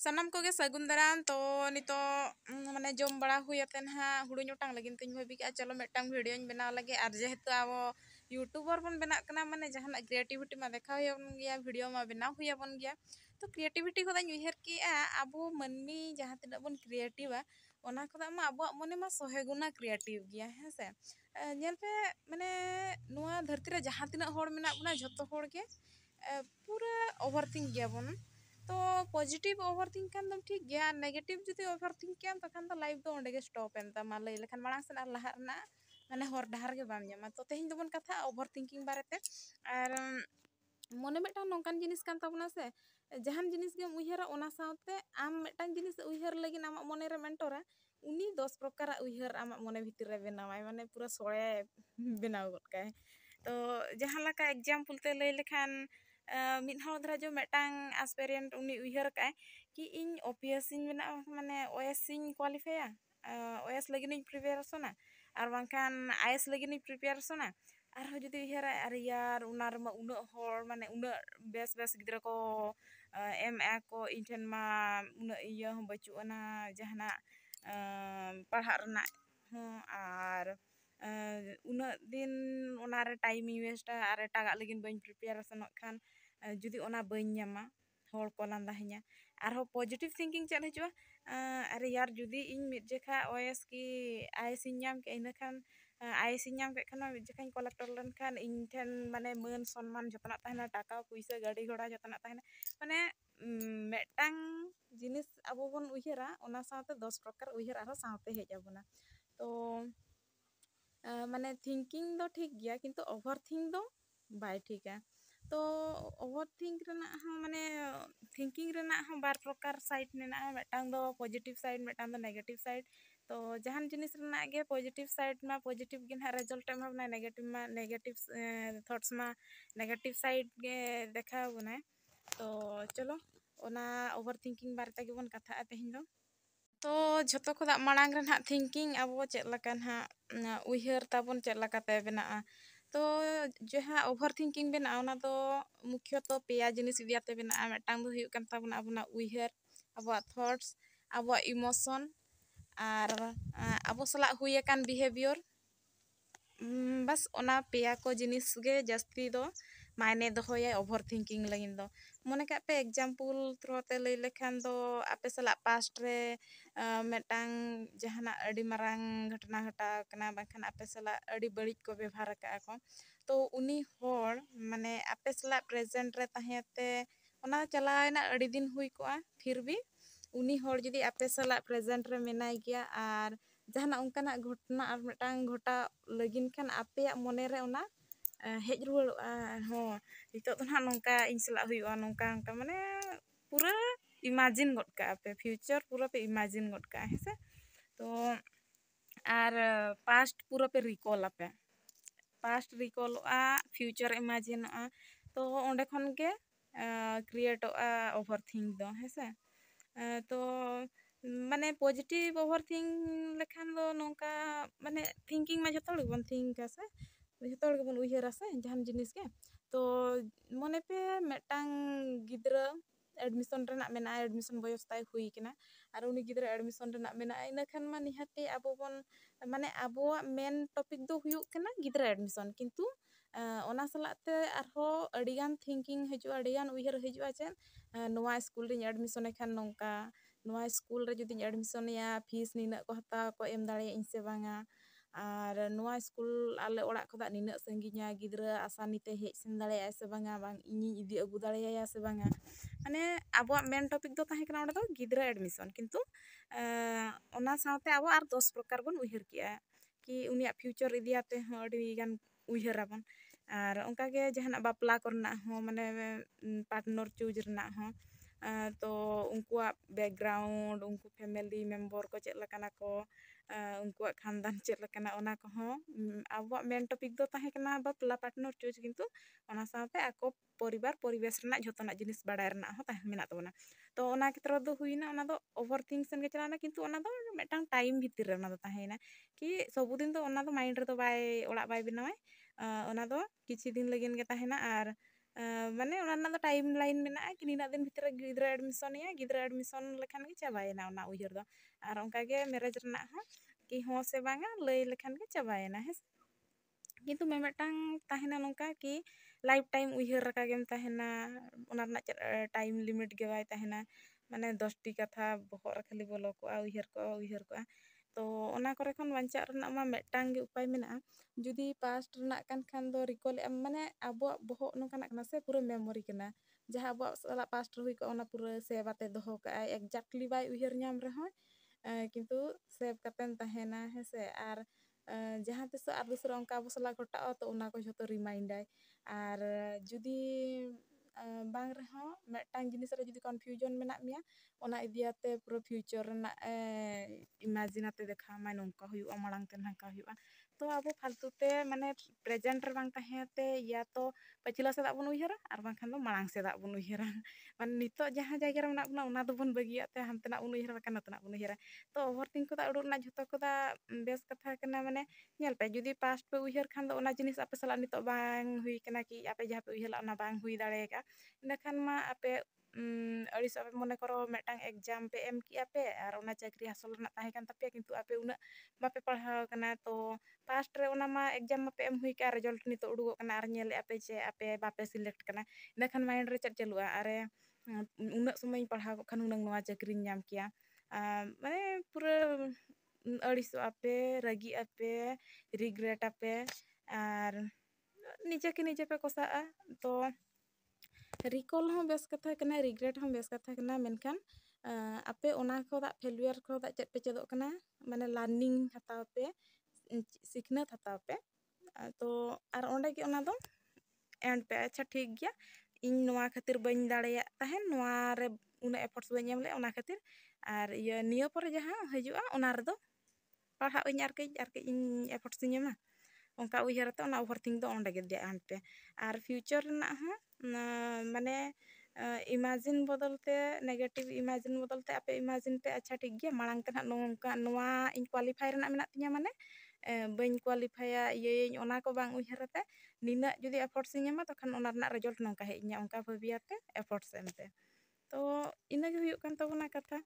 ᱥᱟᱱᱟᱢ ᱠᱚᱜᱮ ᱥᱟᱹᱜᱩᱱ ᱫᱟᱨᱟᱢ ᱛᱚ ᱱᱤᱛᱚᱜ ᱢᱟᱱᱮ ᱡᱚᱢ ᱵᱟᱲᱟ ᱦᱩᱭ ᱟᱛᱮ ᱱᱟᱦᱟᱜ ᱦᱩᱲᱩ ᱧᱚᱴᱟᱝ ᱞᱟᱹᱜᱤᱫ ᱛᱤᱧ ᱵᱷᱟᱵᱤ ᱠᱮᱜᱼᱟ ᱪᱚᱞᱚ ᱢᱤᱫᱴᱟᱝ ᱵᱷᱤᱰᱤᱭᱳᱧ ᱵᱮᱱᱟᱣ ᱞᱟᱹᱜᱤᱫ ᱟᱨ ᱡᱮᱦᱮᱛᱩ ᱟᱵᱚ यूट्यूबर बन बनाग कना माने जहाना क्रिएटिविटी मा देखा हुयन गया वीडियो मा बनाव हुयबन गया तो क्रिएटिविटी को उयहर किया आबो मनमी जहाँ तिना बन क्रिएटिवा ओना खदा मा आबो मने मा सहे गुना क्रिएटिव गया है से नेल पे माने नुआ धरती रे जहाँ तिना होड़ मेना बना झतो होड़ के पूरा ओवरथिंक गया बन तो पॉजिटिव ओवरथिंक kan dom ठीक गया नेगेटिव जुदी ओवरथिंक किया तखन तो लाइफ दो ओंडे गे स्टॉप एन ता मा लई लेखन मांग से लहा रना माने हर डहार के बाम ᱧᱟᱢᱟ तो तेहिं दोबन कथा ओवरथिंकिंग बारेते और मने मिटन नोंकान जिनिस कान ताबना से जहान जिनिस गे उयहरा ओना सावते आम मिटन जिनिस उयहर लगिन आमा मने रे मेंटोरा उनी 10 प्रकार उयहर आमा मने भितर रे बनावाय माने पूरा सोळे बनाव गद काय तो जहां लका एग्जांपल ते लई लेखान मिद हर धरा जो मिटन एस्पिरेंट उनी उयहर काय कि इन ओपीएस इन बना माने ओएस इन क्वालिफाया ओएस लगिन प्रिपरेशना और बांखान आईएस लगिन प्रिपरेशना और जुदी उयहरा अरे यार उनार मा उना होर माने उना बेस बेस गिद्रा को एम ए को इनठेन मा उना इया हम बचुना जहाना पढ़ा रना और उना दिन उनारे टाइम वेस्ट और एटागा लगिन बइन प्रिपरेशन खान जुदी उना बइन ᱧᱟᱢᱟ होर को लांदा हኛ और हो पॉजिटिव थिंकिंग चल हजवा अरे यार जुदी इन मिड जेखा ओएस की आईएस इन ᱧᱟᱢ के इन खान आईएस इन ᱧᱟᱢ के खान जेखा कलेक्टर लन खान इन ठेन माने मान सम्मान जतना तहना टाका पैसा गाड़ी घोड़ा जतना तहना माने मेटांग जिनिस अबो बन उयहरा ओना साथे 10 प्रकार उयहर आरो साथे हेज आबोना तो माने थिंकिंग दो ठीक गया किंतु ओवरथिंक दो बाय ठीका तो ओवरथिंक रना माने थिंकिंग रना बार प्रकार साइड मेना मेटांग दो पॉजिटिव साइड मेटांग दो नेगेटिव साइड तो जहान जिनिस रना गे पॉजिटिव साइड मा पॉजिटिव गे ना रिजल्ट एम हबना नेगेटिव थॉट्स मा नेगेटिव साइड गे देखा बना तो चलो ओना ओवरथिंकिंग बारे गे बन कथा तेहिं दो तो झतो खुदा मांग रे ना थिंकिंग अब चेक लका ना उयहर ताबन चेक लकाते बना तो जहाँ ओवरथिंकिंग बना ओना तो मुख्य तो पेया जिनिस दियाते बना मेटांग दो हुयु कान ताबना अबना उयहर अब थॉट्स अब इमोशन और अब सला हुए कान बिहेवियर बस ओना पेया को जिनिस गे जस्ती दो मायने दोहोया ओवरथिंकिंग लगिन दो मने का पे एग्जांपल थ्रोते लई लेखान दो आपे सला पास्ट रे मेटांग जहाना अडी मारांग घटना घटा कना बाखान आपे सला अडी बड़ी को व्यवहार का को तो उनी होड़ माने आपे सला प्रेजेंट रे ताहेते ओना चलायना अडी दिन हुई को फिर भी उनी होड़ जदी आपे सला प्रेजेंट रे मेनाय गया और जहाना उनकाना घटना और मेटांग घटा लगिन खान आपे मने रे ओना हेज रुवाड़ हो नितो तो ना नोंका इन सला हुईवा नोंका नोंका माने पूरा इमेजिन गड का पे फ्यूचर पूरा पे इमेजिन गड का है से तो और पास्ट पूरा पे रिकॉल आपे पास्ट रिकॉल फ्यूचर इमेजिन तो ओंडे खन के क्रिएट ओवरथिंक दो है से तो माने पॉजिटिव ओवरथिंक लेखान दो नोंका माने थिंकिंग में जतो बन थिंक से जतो बन उयहरा से जहान जिनिस के तो मने पे मेटांग गिद्रा एडमिशन रेना मेना एडमिशन बयस ताय हुई किना और उनी गिद्रा एडमिशन रेना मेना इना खान मा निहाते आबो बन माने आबो मेन टॉपिक दो हुयु किना गिद्रा एडमिशन किंतु ओना सलाते आरो अडिगान थिंकिंग हजु अडिगान उयहर हजु आचे नोवा स्कूल रे एडमिशन एखान नोंका नोवा स्कूल रे जदी एडमिशन या फीस निना को हता को एम दाड़े इन से बांगा और नोवा स्कूल आले ओड़ा खदा निना संगिया गिद्रा आसानीते हेज सेन दाड़े से बांगा बांग इनी इदी अगु दाड़े या से बांगा माने आबो मेन टॉपिक दो ताहे कना ओडे दो गिद्रा एडमिशन किंतु ओना साथे आबो आर 10 प्रकार बन उयहर किया कि उनिया फ्यूचर इदियाते हो अडी गान उयहरा बन और उनका के जहाना बापला करना हो माने पार्टनर चूज रना हो तो उनकुआ बैकग्राउंड उनको फैमिली मेंबर को चेक लकाना को उनकुआ खानदान चेक लकाना ओना को हो अब मेन टॉपिक दो ताहे कना बापला पार्टनर चूज किंतु ओना साथे आको परिवार परिवेश रना जतना जिनिस बाडाय रना हो ताहे मेना तबना तो ओना क्षेत्र दो हुईना ओना दो ओवरथिंक सेन के चलाना किंतु ओना दो मेटांग टाइम भीतर रे ओना दो ताहेना कि सबुदिन दो ओना दो माइंड रे दो बाय ओड़ा बाय बनावे ओना दो किछि दिन लगिन के ताहेना और ᱢᱟᱱᱮ ᱚᱱᱟ ᱨᱮᱱᱟᱜ ᱫᱚ ᱴᱟᱭᱤᱢ ᱞᱟᱭᱤᱱ ᱢᱮᱱᱟᱜᱼᱟ ᱠᱤ ᱱᱤᱱᱟᱹᱜ ᱫᱤᱱ ᱵᱷᱤᱛᱨᱤ ᱜᱤᱫᱽᱨᱟᱹ ᱮᱰᱢᱤᱥᱚᱱᱮᱭᱟ, ᱜᱤᱫᱽᱨᱟᱹ ᱮᱰᱢᱤᱥᱚᱱ ᱞᱮᱠᱷᱟᱱ ᱜᱮ ᱪᱟᱵᱟᱭᱮᱱᱟ ᱚᱱᱟ ᱩᱭᱦᱟᱹᱨ ᱫᱚ᱾ ᱟᱨ ᱚᱱᱠᱟᱜᱮ ᱢᱮᱨᱮᱡᱽ ᱨᱮᱱᱟᱜ ᱦᱚᱸ ᱠᱤ ᱦᱚᱸ ᱥᱮ ᱵᱟᱝᱟ ᱞᱟᱹᱭ ᱞᱮᱠᱷᱟᱱ ᱜᱮ ᱪᱟᱵᱟᱭᱮᱱᱟ ᱦᱮᱸ ᱥᱮ᱾ ᱠᱤᱱᱛᱩ ᱢᱤᱢᱤᱫᱴᱟᱝ ᱛᱟᱦᱮᱱᱟ ᱱᱚᱝᱠᱟ ᱠᱤ ᱞᱟᱭᱤᱯᱷ ᱴᱟᱭᱤᱢ ᱩᱭᱦᱟᱹᱨ ᱨᱟᱠᱟ ᱜᱮᱢ ᱛᱟᱦᱮᱱᱟ, ᱚᱱᱟ ᱨᱮᱱᱟᱜ ᱪᱮᱫ ᱴᱟᱭᱤᱢ ᱞᱤᱢᱤᱴ ᱜᱮ ᱵᱟᱭ ᱛᱟᱦᱮᱱᱟ, ᱢᱟᱱᱮ 10ᱴᱤ ᱠᱟᱛᱷᱟ ᱵᱚᱦᱚᱜ ᱨᱮ ᱠᱷᱟᱹᱞᱤ ᱵᱚᱞᱚ ᱠᱚᱜᱼᱟ, ᱩᱭᱦᱟᱹᱨ ᱠᱚᱜᱼᱟ ᱩᱭᱦᱟᱹᱨ ᱠᱚᱜᱼᱟ᱾ ᱛᱚ ᱚᱱᱟ ᱠᱚᱨᱮ ᱠᱷᱚᱱ ᱵᱟᱧᱪᱟᱜ ᱨᱮᱱᱟᱜ ᱢᱟ ᱢᱤᱫᱴᱟᱝ ᱜᱮ ᱩᱯᱟᱭ ᱢᱮᱱᱟᱜᱼᱟ, ᱡᱩᱫᱤ ᱯᱟᱥᱴ ᱨᱮᱱᱟᱜ ᱠᱟᱱ ᱠᱷᱟᱱ ᱫᱚ ᱨᱤᱠᱚᱞᱮᱫ ᱟᱢ, ᱢᱟᱱᱮ ᱟᱵᱚᱣᱟᱜ ᱵᱚᱦᱚᱜ ᱱᱚᱝᱠᱟᱱᱟᱜ ᱠᱟᱱᱟ ᱥᱮ ᱯᱩᱨᱟᱹ ᱢᱮᱢᱳᱨᱤ ᱠᱟᱱᱟ, ᱡᱟᱦᱟᱸ ᱟᱵᱚᱣᱟᱜ ᱥᱟᱞᱟᱜ ᱯᱟᱥᱴ ᱨᱮ ᱦᱩᱭ ᱠᱚᱜᱼᱟ ᱚᱱᱟ ᱯᱩᱨᱟᱹ ᱥᱮᱵ ᱟᱛᱮ ᱫᱚᱦᱚ ᱠᱟᱜᱼᱟᱭ, ᱮᱠᱡᱟᱠᱴᱞᱤ ᱵᱟᱭ ᱩᱭᱦᱟᱹᱨ ᱧᱟᱢ ᱨᱮᱦᱚᱸ ᱠᱤᱱᱛᱩ ᱥᱮᱵᱽ ᱠᱟᱛᱮᱢ ᱛᱟᱦᱮᱱᱟ ᱦᱮᱸᱥᱮ᱾ ᱟᱨ ᱡᱟᱦᱟᱸ ᱛᱤᱥᱚᱜ ᱟᱨ ᱫᱩᱥᱨᱟ ᱚᱱᱠᱟ ᱟᱵᱚ ᱥᱟᱞᱟᱜ ᱜᱷᱚᱴᱟᱜᱼᱟ ᱛᱚ ᱚᱱᱟ ᱠᱚ ᱡᱷᱚᱛᱚ ᱨᱤᱢᱟᱭᱤᱱᱰᱟᱭ᱾ ᱟᱨ ᱡᱩᱫᱤ ᱵᱟᱝ ᱨᱮᱦᱚᱸ ᱢᱤᱫᱴᱟᱝ ᱡᱤᱱᱤᱥ ᱨᱮ ᱡᱩᱫᱤ ᱠᱚᱱᱯᱷᱤᱭᱩᱡᱚᱱ ᱢᱮᱱᱟᱜ ᱢᱮᱭᱟ, ᱚᱱᱟ ᱤᱫᱤᱭᱟᱛᱮ ᱯᱩᱨᱟᱹ ᱯᱷᱤᱭᱩᱪᱟᱨ ᱨᱮᱱᱟᱜ ᱤᱢᱟᱡᱤᱱᱟᱛᱮ ᱫᱮᱠᱷᱟᱣ ᱟᱢᱟᱭ ᱱᱚᱝᱠᱟ ᱦᱩᱭᱩᱜᱼᱟ ᱢᱟᱲᱟᱝ ᱛᱮ ᱱᱚᱝᱠᱟ ᱦᱩᱭᱩᱜᱼᱟ᱾ ᱛᱚ ᱟᱵᱚ ᱯᱷᱟᱞᱛᱩ ᱛᱮ ᱢᱟᱱᱮ ᱯᱨᱮᱡᱮᱱᱴ ᱨᱮ ᱵᱟᱝ ᱛᱟᱦᱮᱸᱛᱮ ᱤᱭᱟ ᱛᱚ ᱯᱟᱹᱪᱷᱞᱟᱹ ᱥᱮᱫᱟᱜ ᱵᱚᱱ ᱩᱭᱦᱟᱹᱨᱟ ᱟᱨ ᱵᱟᱝᱠᱷᱟᱱ ᱫᱚ ᱢᱟᱲᱟᱝ ᱥᱮᱫᱟᱜ ᱵᱚᱱ ᱩᱭᱦᱟᱹᱨᱟ᱾ ᱢᱟᱱᱮ ᱱᱤᱛᱚᱜ ᱡᱟᱦᱟᱸ ᱡᱟᱭᱜᱟ ᱨᱮ ᱢᱮᱱᱟᱜ ᱵᱚᱱᱟ ᱚᱱᱟ ᱫᱚᱵᱚᱱ ᱵᱟᱹᱜᱤᱭᱟᱜ ᱛᱮ ᱦᱟᱱᱛᱮᱱᱟᱜ ᱵᱚᱱ ᱩᱭᱦᱟᱹᱨᱟ ᱵᱟᱠᱷᱟᱱ ᱱᱚᱛᱮᱱᱟᱜ ᱵᱚᱱ ᱩᱭᱦᱟᱹᱨᱟ᱾ ᱛᱚ ᱳᱵᱷᱟᱨ ᱛᱷᱤᱝᱠ ᱠᱚᱫᱚ ᱩᱰᱩᱠ ᱨᱮᱱᱟᱜ ᱡᱷᱚᱛᱚ ᱠᱚᱫᱚ ᱵᱮᱥ ᱠᱟᱛᱷᱟ ᱠᱟᱱᱟ, ᱢᱟᱱᱮ ᱧᱮᱞ ᱯᱮ ᱡᱩᱫᱤ ᱯᱟᱥᱴ ᱯᱮ ᱩᱭᱦᱟᱹᱨ ᱠᱷᱟᱱ ᱫᱚ ᱚᱱᱟ ᱡᱤᱱᱤᱥ ᱟᱯᱮ ᱥᱟᱞᱟᱜ ᱱᱤᱛᱚᱜ ᱵᱟᱝ ᱦᱩᱭ ᱠᱟᱱᱟ ᱠᱤ ᱟᱯᱮ ᱡᱟᱦᱟᱸ ᱯᱮ ᱩᱭᱦᱟᱹᱨ ᱞᱮᱜᱼᱟ ᱚᱱᱟ ᱵᱟᱝ ᱦᱩᱭ ᱫᱟᱲᱮ ᱠᱟᱜᱼᱟ, ᱤᱱᱟᱹᱠᱷᱟᱱ ᱢᱟ ᱟᱯᱮ ᱟᱹᱲᱤᱥᱚᱜ ᱯᱮ, ᱢᱚᱱᱮ ᱠᱚᱨᱚ ᱢᱤᱫᱴᱟᱝ ᱮᱠᱡᱟᱢ ᱯᱮ ᱮᱢ ᱠᱮᱜᱼᱟ ᱯᱮ ᱟᱨ ᱚᱱᱟ ᱪᱟᱹᱠᱨᱤ ᱦᱟᱥᱚᱞ ᱨᱮᱱᱟᱜ ᱛᱟᱦᱮᱸ ᱠᱟᱱ ᱛᱟᱯᱮᱭᱟ, ᱠᱤᱱᱛᱩ ᱟᱯᱮ ᱩᱱᱟᱹᱜ ᱵᱟᱯᱮ ᱯᱟᱲᱦᱟᱣ ᱠᱟᱱᱟ, ᱛᱚ ᱯᱟᱥᱴ ᱨᱮ ᱚᱱᱟ ᱢᱟ ᱮᱠᱡᱟᱢ ᱢᱟᱯᱮ ᱮᱢ ᱦᱩᱭ ᱠᱟᱜᱼᱟ, ᱨᱮᱡᱟᱞᱴ ᱱᱤᱛᱚᱜ ᱩᱰᱩᱠᱚᱜ ᱠᱟᱱᱟ ᱟᱨ ᱧᱮᱞᱮᱫᱼᱟ ᱯᱮ ᱡᱮ ᱟᱯᱮ ᱵᱟᱯᱮ ᱥᱤᱞᱮᱠᱴ ᱠᱟᱱᱟ, ᱤᱱᱟᱹᱠᱷᱟᱱ ᱢᱟᱭᱤᱱᱰ ᱨᱮ ᱪᱮᱫ ᱪᱟᱹᱞᱩᱜᱼᱟ, ᱟᱨᱮ ᱩᱱᱟᱹᱜ ᱥᱚᱢᱚᱭᱤᱧ ᱯᱟᱲᱦᱟᱣ ᱠᱚᱜ ᱠᱷᱟᱱ ᱦᱩᱱᱟᱹᱝ ᱱᱚᱣᱟ ᱪᱟᱹᱠᱨᱤᱧ ᱧᱟᱢ ᱠᱮᱭᱟ᱾ ᱢᱟᱱᱮ ᱯᱩᱨᱟᱹ ᱟᱹᱲᱤᱥᱚᱜ ᱟᱯᱮ, ᱨᱟᱹᱜᱤᱜ ᱟᱯᱮ, ᱨᱤᱜᱽᱨᱮᱴ ᱟᱯᱮ ᱟᱨ ᱱᱤᱡᱮ ᱠᱮ ᱱᱤᱡᱮ ᱯᱮ ᱠᱚᱥᱟᱜᱼᱟ᱾ ᱛᱚ ᱨᱤᱠᱚᱞ ᱦᱚᱸ ᱵᱮᱥ ᱠᱟᱛᱷᱟ ᱠᱟᱱᱟ, ᱨᱤᱜᱽᱨᱮᱴ ᱦᱚᱸ ᱵᱮᱥ ᱠᱟᱛᱷᱟ ᱠᱟᱱᱟ, ᱢᱮᱱᱠᱷᱟᱱ ᱟᱯᱮ ᱚᱱᱟ ᱠᱷᱚᱱᱟᱜ ᱯᱷᱮᱞᱩᱭᱟᱨ ᱠᱷᱚᱱᱟᱜ ᱪᱮᱫ ᱯᱮ ᱪᱮᱫᱚᱜ ᱠᱟᱱᱟ, ᱢᱟᱱᱮ ᱞᱟᱨᱱᱤᱝ ᱦᱟᱛᱟᱣ ᱯᱮ, ᱥᱤᱠᱷᱱᱟᱹᱛ ᱦᱟᱛᱟᱣ ᱯᱮ᱾ ᱛᱚ ᱟᱨ ᱚᱸᱰᱮ ᱜᱮ ᱚᱱᱟ ᱫᱚ ᱮᱱᱰ ᱯᱮ, ᱟᱪᱪᱷᱟ ᱴᱷᱤᱠ ᱜᱮᱭᱟ ᱤᱧ ᱱᱚᱣᱟ ᱠᱷᱟᱹᱛᱤᱨ ᱵᱟᱹᱧ ᱫᱟᱲᱮᱭᱟᱜ ᱛᱟᱦᱮᱱ, ᱱᱚᱣᱟ ᱨᱮ ᱩᱱᱟᱹᱜ ᱮᱯᱷᱚᱨᱴᱥ ᱵᱟᱹᱧ ᱮᱢ ᱞᱮᱜᱼᱟ ᱚᱱᱟ ᱠᱷᱟᱹᱛᱤᱨ, ᱟᱨ ᱤᱭᱟᱹ ᱱᱤᱭᱟᱹ ᱯᱚᱨᱮ ᱡᱟᱦᱟᱸ ᱦᱤᱡᱩᱜᱼᱟ ᱚᱱᱟ ᱨᱮᱫᱚ ᱯᱟᱲᱦᱟᱜ ᱟᱹᱧ ᱟᱨ ᱠᱟᱹᱡ ᱤᱧ ᱮᱯᱷᱚᱨᱴᱥ ᱤᱧ ᱮᱢᱟ, ᱚᱱᱠᱟ ᱩᱭᱦᱟᱹᱨᱟᱛᱮ ᱚᱱᱟ ᱳᱵᱷᱟᱨ ᱛᱷᱤᱝᱠ ᱫᱚ ᱚᱸᱰᱮ ᱜᱮ ᱫᱷᱮᱭᱟᱱ ᱯᱮ᱾ ᱟᱨ ᱯᱷᱤᱭᱩᱪᱟᱨ ᱨᱮᱱᱟᱜ ᱦᱚᱸ ᱢᱟᱱᱮ ᱤᱢᱟᱡᱤᱱ ᱵᱚᱫᱚᱞ ᱛᱮ ᱱᱮᱜᱮᱴᱤᱵᱷ ᱤᱢᱟᱡᱤᱱ ᱵᱚᱫᱚᱞ ᱛᱮ ᱟᱯᱮ ᱤᱢᱟᱡᱤᱱ ᱯᱮ, ᱟᱪᱪᱷᱟ ᱴᱷᱤᱠ ᱜᱮᱭᱟ ᱢᱟᱲᱟᱝ ᱛᱮ ᱱᱟᱜ ᱱᱚᱝᱠᱟ ᱱᱚᱣᱟ ᱤᱧ ᱠᱳᱣᱟᱞᱤᱯᱷᱟᱭ ᱨᱮᱱᱟᱜ ᱢᱮᱱᱟᱜ ᱛᱤᱧᱟᱹ, ᱢᱟᱱᱮ ᱵᱟᱹᱧ ᱠᱳᱣᱟᱞᱤᱯᱷᱟᱭᱟ ᱤᱭᱟᱹᱭᱟᱹᱧ ᱚᱱᱟ ᱠᱚ ᱵᱟᱝ ᱩᱭᱦᱟᱹᱨᱟᱛᱮ ᱱᱤᱱᱟᱹᱜ ᱡᱩᱫᱤ ᱮᱯᱷᱚᱨᱴᱥ ᱤᱧ ᱮᱢᱟ ᱛᱚᱠᱷᱟᱱ ᱚᱱᱟ ᱨᱮᱱᱟᱜ ᱨᱮᱡᱟᱞᱴ ᱱᱚᱝᱠᱟ ᱦᱮᱡ ᱤᱧᱟᱹ, ᱚᱱᱠᱟ ᱵᱷᱟᱹᱵᱤᱭᱟᱛᱮ ᱮᱯᱷᱚᱨᱴᱥ ᱮᱢ ᱯᱮ᱾ ᱛᱚ ᱤᱱᱟᱹᱜᱮ ᱦᱩᱭᱩᱜ ᱠᱟᱱ ᱛᱟᱵᱚᱱᱟ ᱠᱟᱛᱷᱟ᱾